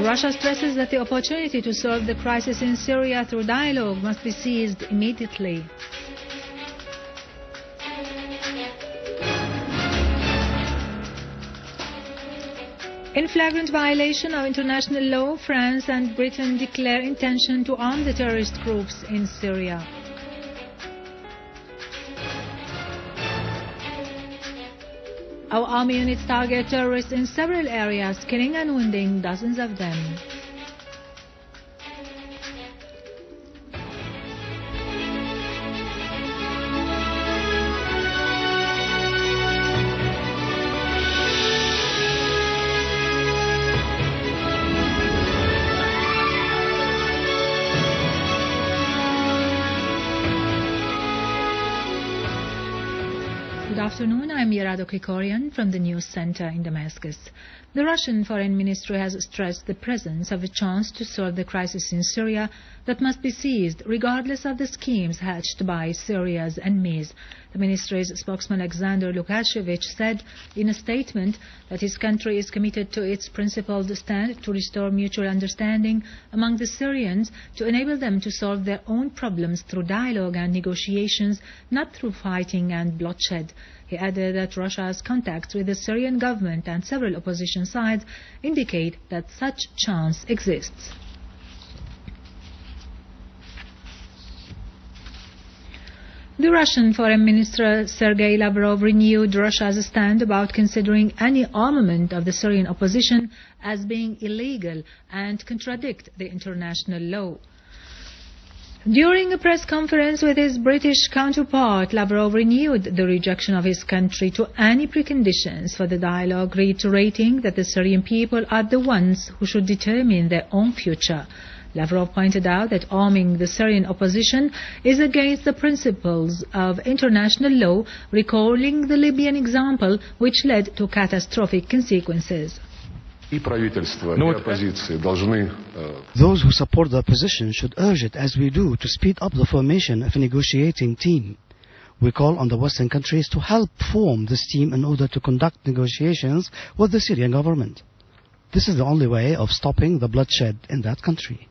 Russia stresses that the opportunity to solve the crisis in Syria through dialogue must be seized immediately. In flagrant violation of international law, France and Britain declare intention to arm the terrorist groups in Syria. Our army units target terrorists in several areas, killing and wounding dozens of them. Good afternoon, I'm Yerado Krikorian from the News Center in Damascus. The Russian Foreign Ministry has stressed the presence of a chance to solve the crisis in Syria that must be seized regardless of the schemes hatched by Syria's enemies. The ministry's spokesman Alexander Lukashevich said in a statement that his country is committed to its principled stand to restore mutual understanding among the Syrians to enable them to solve their own problems through dialogue and negotiations, not through fighting and bloodshed. He added that Russia's contacts with the Syrian government and several opposition sides indicate that such chance exists. The Russian Foreign Minister Sergei Lavrov renewed Russia's stand about considering any armament of the Syrian opposition as being illegal and contradict the international law. During a press conference with his British counterpart, Lavrov renewed the rejection of his country to any preconditions for the dialogue, reiterating that the Syrian people are the ones who should determine their own future. Lavrov pointed out that arming the Syrian opposition is against the principles of international law, recalling the Libyan example which led to catastrophic consequences. Those who support the opposition should urge it, as we do, to speed up the formation of a negotiating team. We call on the Western countries to help form this team in order to conduct negotiations with the Syrian government. This is the only way of stopping the bloodshed in that country.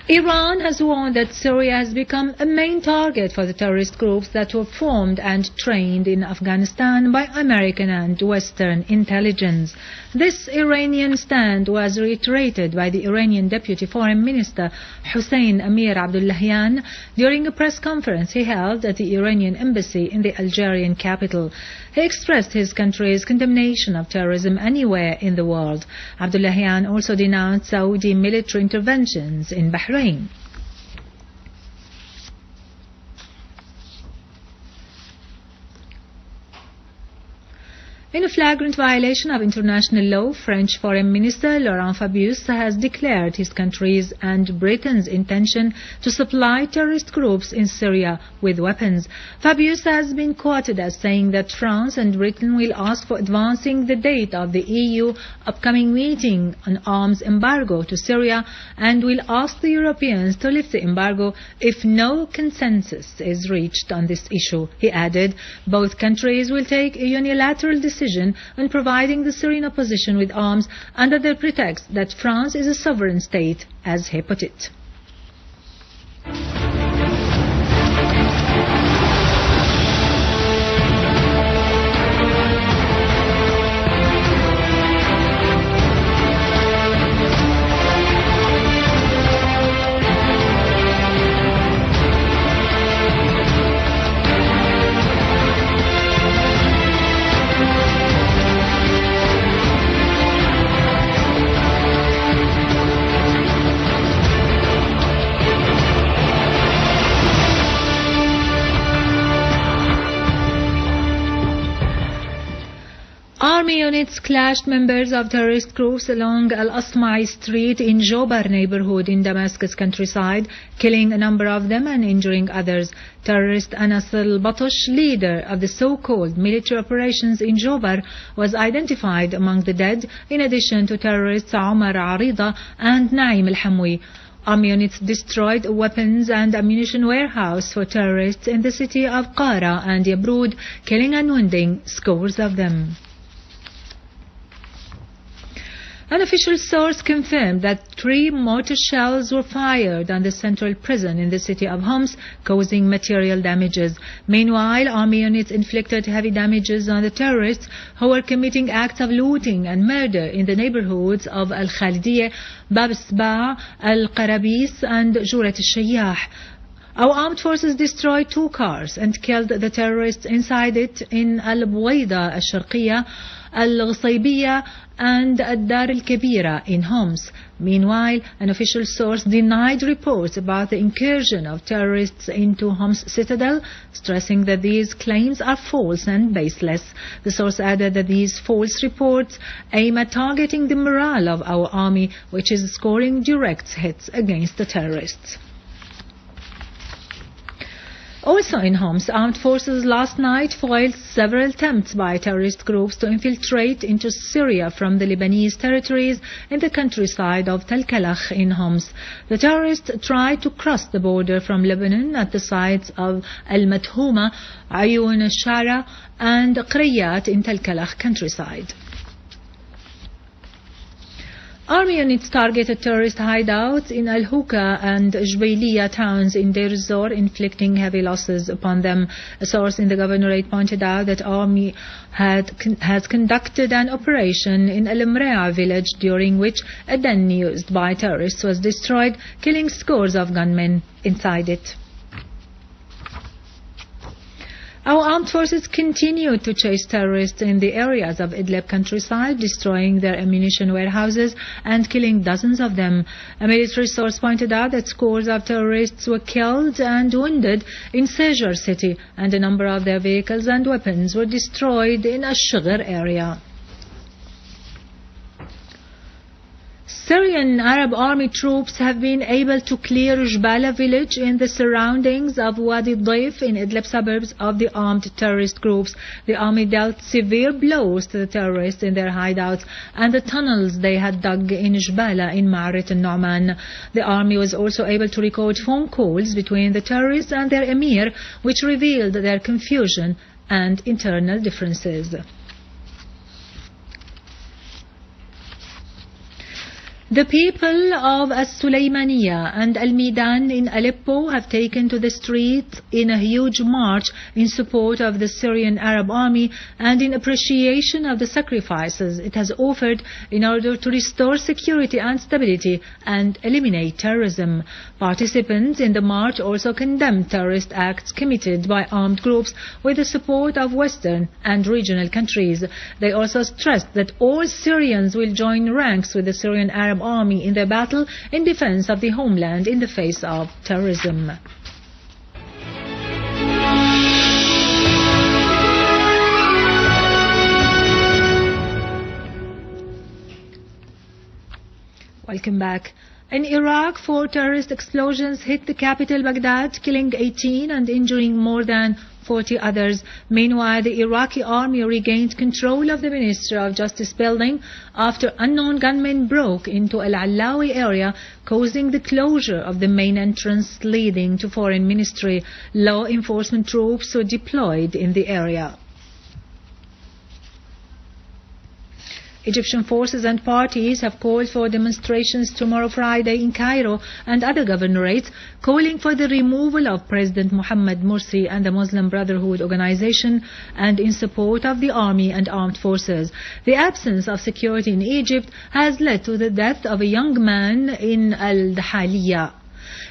Iran has warned that Syria has become a main target for the terrorist groups that were formed and trained in Afghanistan by American and Western intelligence. This Iranian stand was reiterated by the Iranian Deputy Foreign Minister Hossein Amir Abdullahian during a press conference he held at the Iranian embassy in the Algerian capital. He expressed his country's condemnation of terrorism anywhere in the world. Abdullahian also denounced Saudi military interventions in Bahrain. In a flagrant violation of international law, French Foreign Minister Laurent Fabius has declared his country's and Britain's intention to supply terrorist groups in Syria with weapons. Fabius has been quoted as saying that France and Britain will ask for advancing the date of the EU upcoming meeting on arms embargo to Syria and will ask the Europeans to lift the embargo if no consensus is reached on this issue. He added, both countries will take a unilateral decision on providing the Syrian opposition with arms under the pretext that France is a sovereign state, as he put it. Army units clashed members of terrorist groups along Al-Asma'i Street in Jobar neighborhood in Damascus countryside, killing a number of them and injuring others. Terrorist Anas al-Batosh, leader of the so-called military operations in Jobar, was identified among the dead, in addition to terrorists Omar Arida and Naim al-Hamwi. Army units destroyed a weapons and ammunition warehouse for terrorists in the city of Qara and Yabrud, killing and wounding scores of them. An official source confirmed that 3 mortar shells were fired on the central prison in the city of Homs, causing material damages. Meanwhile, army units inflicted heavy damages on the terrorists who were committing acts of looting and murder in the neighborhoods of Al-Khalidiyeh, Bab Sba, Al-Qarabis and Jurat al-Shayyah. Our armed forces destroyed 2 cars and killed the terrorists inside it in Al-Buwaida al-Sharqiyya, Al-Ghusaybiyya and Ad-Dar al-Kabira in Homs. Meanwhile, an official source denied reports about the incursion of terrorists into Homs citadel, stressing that these claims are false and baseless. The source added that these false reports aim at targeting the morale of our army, which is scoring direct hits against the terrorists. Also in Homs, armed forces last night foiled several attempts by terrorist groups to infiltrate into Syria from the Lebanese territories in the countryside of Tel Kalakh in Homs. The terrorists tried to cross the border from Lebanon at the sites of Al-Madhouma, Ayun al-Shara and Qriyat in Tel Kalakh countryside. Army units targeted terrorist hideouts in Al-Huka and Jbayliya towns in Deir ez-Zor, inflicting heavy losses upon them. A source in the governorate pointed out that army has conducted an operation in Al-Mrea village during which a den used by terrorists was destroyed, killing scores of gunmen inside it. Our armed forces continued to chase terrorists in the areas of Idlib countryside, destroying their ammunition warehouses and killing dozens of them. A military source pointed out that scores of terrorists were killed and wounded in Syria city, and a number of their vehicles and weapons were destroyed in Ash-Shaghr area. Syrian Arab army troops have been able to clear Jbala village in the surroundings of Wadi Daif in Idlib suburbs of the armed terrorist groups. The army dealt severe blows to the terrorists in their hideouts and the tunnels they had dug in Jbala in Ma'arit al-Nu'man. The army was also able to record phone calls between the terrorists and their emir, which revealed their confusion and internal differences. The people of As-Sulaymaniya and Al-Midan in Aleppo have taken to the streets in a huge march in support of the Syrian Arab army and in appreciation of the sacrifices it has offered in order to restore security and stability and eliminate terrorism. Participants in the march also condemned terrorist acts committed by armed groups with the support of Western and regional countries. They also stressed that all Syrians will join ranks with the Syrian Arab army in their battle in defense of the homeland in the face of terrorism. Welcome back. In Iraq, 4 terrorist explosions hit the capital Baghdad, killing 18 and injuring more than 40 others. Meanwhile, the Iraqi army regained control of the Ministry of Justice building after unknown gunmen broke into Al-Allawi area, causing the closure of the main entrance leading to Foreign Ministry. Law enforcement troops were deployed in the area. Egyptian forces and parties have called for demonstrations tomorrow Friday in Cairo and other governorates, calling for the removal of President Mohammed Morsi and the Muslim Brotherhood organization and in support of the army and armed forces. The absence of security in Egypt has led to the death of a young man in Al-Dahaliya.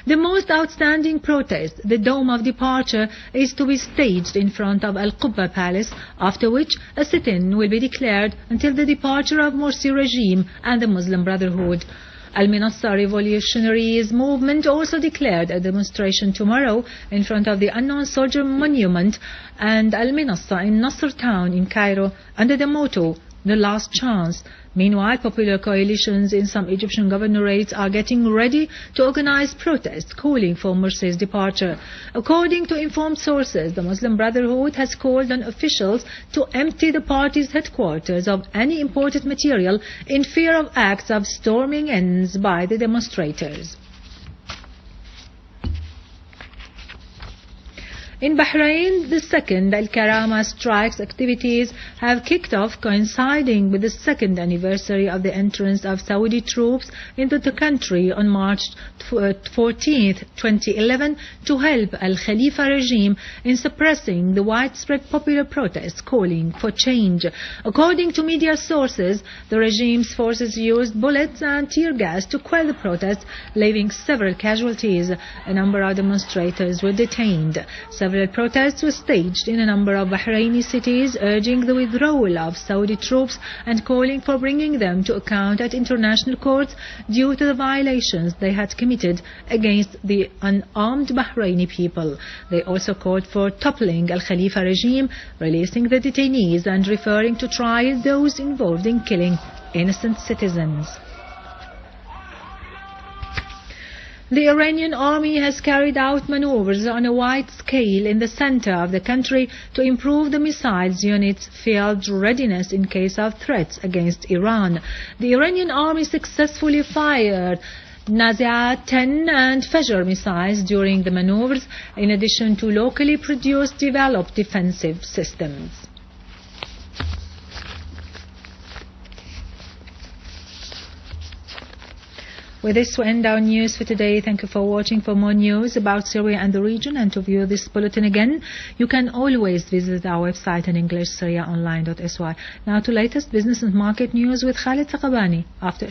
The most outstanding protest, the Dome of Departure, is to be staged in front of Al-Qubba Palace, after which a sit-in will be declared until the departure of Morsi regime and the Muslim Brotherhood. Al-Minassa Revolutionaries Movement also declared a demonstration tomorrow in front of the Unknown Soldier Monument and Al-Minassa in Nasr town in Cairo under the motto, "The Last Chance." Meanwhile, popular coalitions in some Egyptian governorates are getting ready to organize protests calling for Morsi's departure. According to informed sources, the Muslim Brotherhood has called on officials to empty the party's headquarters of any imported material in fear of acts of storming ends by the demonstrators. In Bahrain, the second Al-Karama strikes activities have kicked off, coinciding with the second anniversary of the entrance of Saudi troops into the country on March 14, 2011, to help Al-Khalifa regime in suppressing the widespread popular protests calling for change. According to media sources, the regime's forces used bullets and tear gas to quell the protests, leaving several casualties. A number of demonstrators were detained. Several protests were staged in a number of Bahraini cities, urging the withdrawal of Saudi troops and calling for bringing them to account at international courts due to the violations they had committed against the unarmed Bahraini people. They also called for toppling Al-Khalifa regime, releasing the detainees and referring to trial those involved in killing innocent citizens. The Iranian army has carried out maneuvers on a wide scale in the center of the country to improve the missiles unit's field readiness in case of threats against Iran. The Iranian army successfully fired Nazi'at-10 and Fajr missiles during the maneuvers, in addition to locally produced developed defensive systems. With this, we end our news for today. Thank you for watching. For more news about Syria and the region and to view this bulletin again, you can always visit our website in English, syriaonline.sy. Now to latest business and market news with Khalid Taqabani after